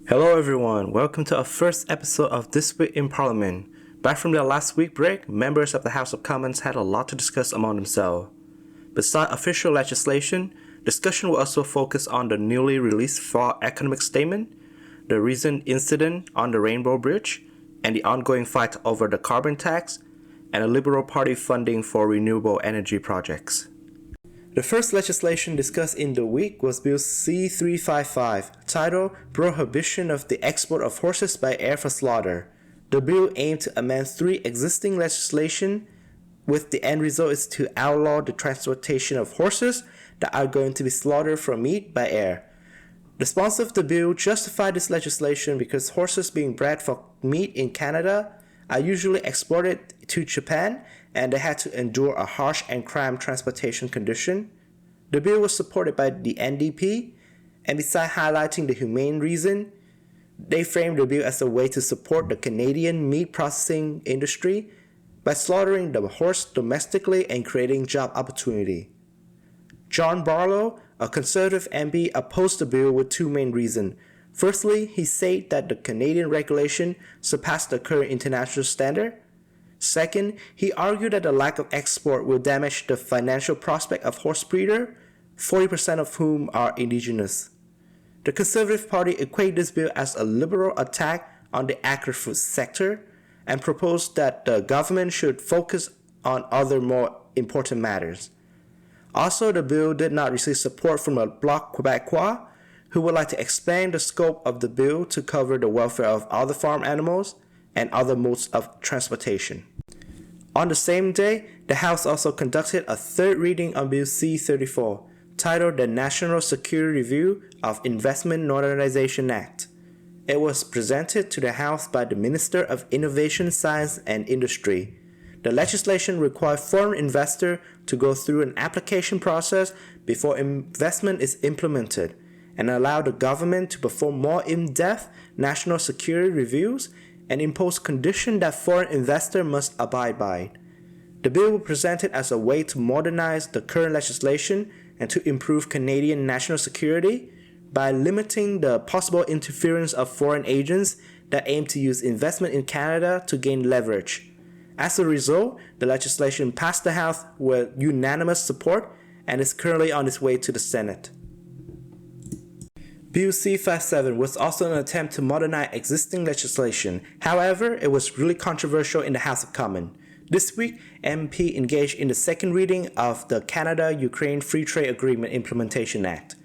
Hello everyone, welcome to our first episode of This Week in Parliament. Back from their last week break, members of the House of Commons had a lot to discuss among themselves. Besides official legislation, discussion will also focus on the newly released Fall Economic Statement, the recent incident on the Rainbow Bridge, and the ongoing fight over the carbon tax, and the Liberal Party funding for renewable energy projects. The first legislation discussed in the week was Bill C-355, titled Prohibition of the Export of Horses by Air for Slaughter. The bill aimed to amend three existing legislation, with the end result is to outlaw the transportation of horses that are going to be slaughtered for meat by air. The sponsor of the bill justified this legislation because horses being bred for meat in Canada are usually exported to Japan, and they had to endure a harsh and cramped transportation condition. The bill was supported by the NDP, and besides highlighting the humane reason, they framed the bill as a way to support the Canadian meat processing industry by slaughtering the horse domestically and creating job opportunity. John Barlow, a Conservative MP, opposed the bill with two main reasons. Firstly, he said that the Canadian regulation surpassed the current international standard. Second, he argued that the lack of export will damage the financial prospect of horse breeders, 40% of whom are Indigenous. The Conservative Party equated this bill as a liberal attack on the agri-food sector and proposed that the government should focus on other more important matters. Also, the bill did not receive support from the Bloc Québécois, who would like to expand the scope of the bill to cover the welfare of other farm animals and other modes of transportation. On the same day, the House also conducted a third reading on Bill C-34, titled the National Security Review of Investment Modernization Act. It was presented to the House by the Minister of Innovation, Science and Industry. The legislation required foreign investors to go through an application process before investment is implemented, and allow the government to perform more in-depth national security reviews and impose conditions that foreign investors must abide by. The bill was presented as a way to modernize the current legislation and to improve Canadian national security by limiting the possible interference of foreign agents that aim to use investment in Canada to gain leverage. As a result, the legislation passed the House with unanimous support and is currently on its way to the Senate. Bill C-57 was also an attempt to modernize existing legislation. However, it was really controversial in the House of Commons. This week, MP engaged in the second reading of the Canada-Ukraine Free Trade Agreement Implementation Act.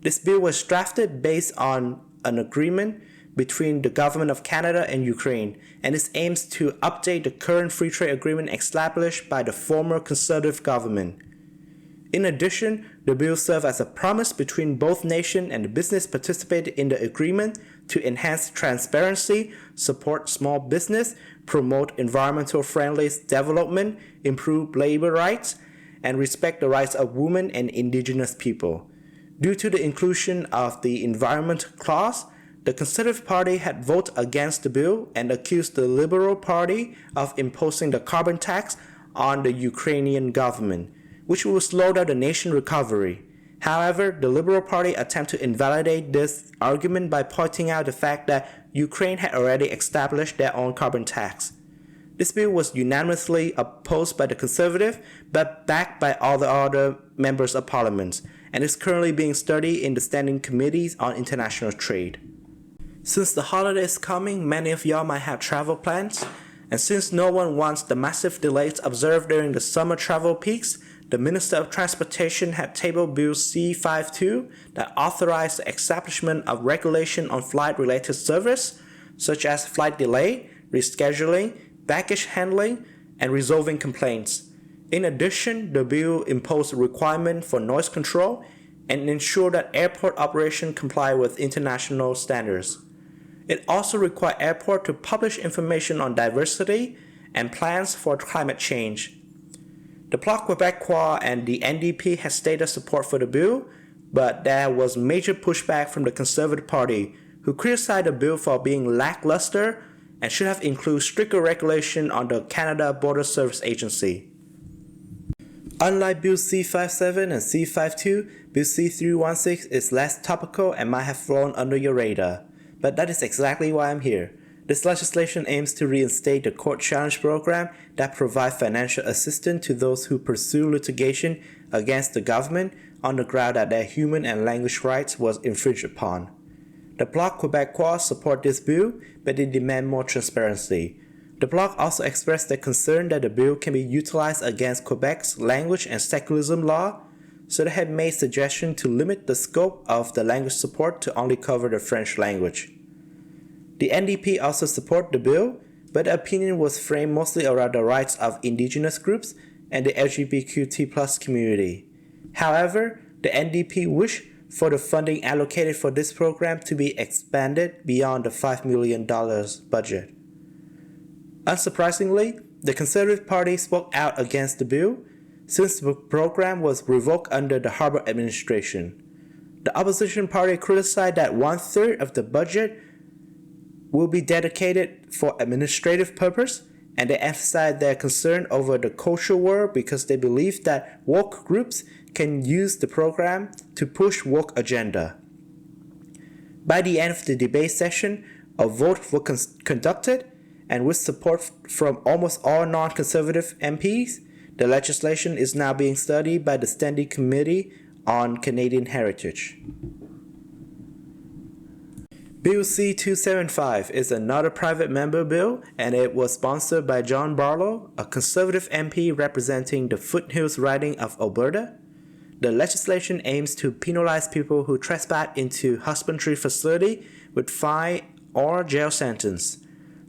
This bill was drafted based on an agreement between the Government of Canada and Ukraine, and it aims to update the current free trade agreement established by the former Conservative government. In addition, the bill served as a promise between both nations and the business participated in the agreement to enhance transparency, support small business, promote environmental friendly development, improve labor rights, and respect the rights of women and Indigenous people. Due to the inclusion of the environment clause, the Conservative Party had voted against the bill and accused the Liberal Party of imposing the carbon tax on the Ukrainian government, which will slow down the nation's recovery. However, the Liberal Party attempted to invalidate this argument by pointing out the fact that Ukraine had already established their own carbon tax. This bill was unanimously opposed by the Conservative, but backed by all the other members of Parliament, and is currently being studied in the Standing Committees on International Trade. Since the holiday is coming, many of y'all might have travel plans, and since no one wants the massive delays observed during the summer travel peaks, the Minister of Transportation had tabled Bill C-52 that authorized the establishment of regulation on flight-related service, such as flight delay, rescheduling, baggage handling, and resolving complaints. In addition, the bill imposed a requirement for noise control and ensured that airport operations comply with international standards. It also required airports to publish information on diversity and plans for climate change. The Bloc Québécois and the NDP has stated support for the bill, but there was major pushback from the Conservative Party, who criticized the bill for being lackluster and should have included stricter regulation on the Canada Border Service Agency. Unlike Bill C-57 and C-52, Bill C-316 is less topical and might have flown under your radar. but that is exactly why I'm here. This legislation aims to reinstate the court challenge program that provides financial assistance to those who pursue litigation against the government on the ground that their human and language rights was infringed upon. The Bloc Québécois support this bill, but they demand more transparency. The Bloc also expressed their concern that the bill can be utilized against Quebec's language and secularism law, so they have made suggestions to limit the scope of the language support to only cover the French language. The NDP also support the bill, but the opinion was framed mostly around the rights of indigenous groups and the LGBTQ+ community. However, the NDP wish for the funding allocated for this program to be expanded beyond the $5 million budget. Unsurprisingly, the Conservative Party spoke out against the bill since the program was revoked under the Harper administration. The opposition party criticized that 1/3 of the budget will be dedicated for administrative purpose, and they emphasized their concern over the culture war because they believe that woke groups can use the program to push woke agenda. By the end of the debate session, a vote was conducted, and with support from almost all non-conservative MPs, the legislation is now being studied by the Standing Committee on Canadian Heritage. Bill C-275 is another private member bill, and it was sponsored by John Barlow, a Conservative MP representing the Foothills riding of Alberta. The legislation aims to penalize people who trespass into husbandry facility with fine or jail sentence.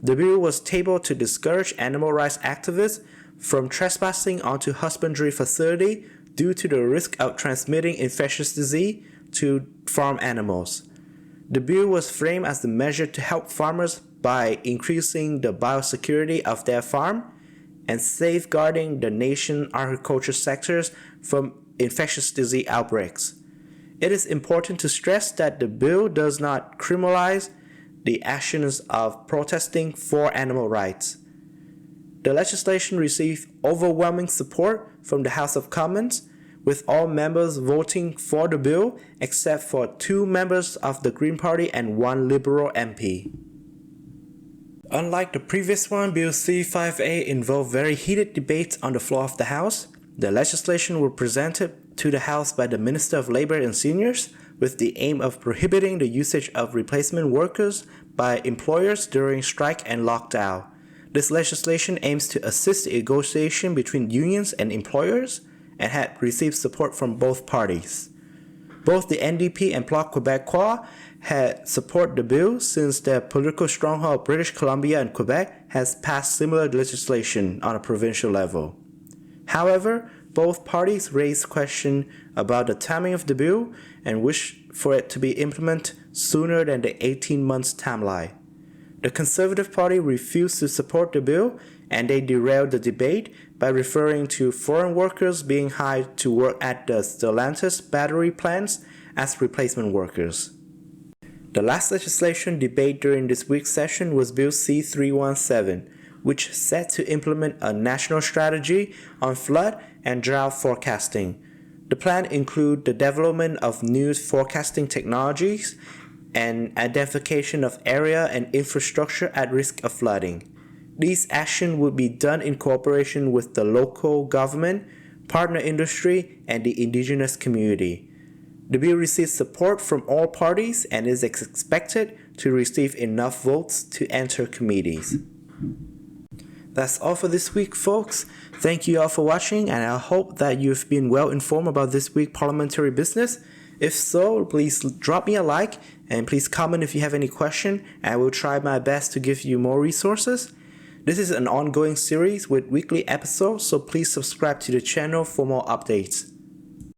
The bill was tabled to discourage animal rights activists from trespassing onto husbandry facility due to the risk of transmitting infectious disease to farm animals. The bill was framed as a measure to help farmers by increasing the biosecurity of their farm and safeguarding the nation's agriculture sectors from infectious disease outbreaks. It is important to stress that the bill does not criminalize the actions of protesting for animal rights. The legislation received overwhelming support from the House of Commons, with all members voting for the bill except for 2 members of the Green Party and 1 Liberal MP. Unlike the previous one, Bill C-5A involved very heated debates on the floor of the House. The legislation was presented to the House by the Minister of Labor and Seniors with the aim of prohibiting the usage of replacement workers by employers during strike and lockdown. This legislation aims to assist the negotiation between unions and employers and had received support from both parties. Both the NDP and Bloc Québécois had supported the bill since their political stronghold British Columbia and Quebec has passed similar legislation on a provincial level. However, both parties raised questions about the timing of the bill and wished for it to be implemented sooner than the 18 months timeline. The Conservative Party refused to support the bill, and they derailed the debate by referring to foreign workers being hired to work at the Stellantis battery plants as replacement workers. The last legislation debate during this week's session was Bill C-317, which set to implement a national strategy on flood and drought forecasting. The plan includes the development of new forecasting technologies and identification of area and infrastructure at risk of flooding. These actions would be done in cooperation with the local government, partner industry, and the indigenous community. The bill received support from all parties and is expected to receive enough votes to enter committees. That's all for this week, folks. Thank you all for watching, and I hope that you've been well informed about this week's parliamentary business. If so, please drop me a like and please comment if you have any question, and I will try my best to give you more resources. This is an ongoing series with weekly episodes, so please subscribe to the channel for more updates.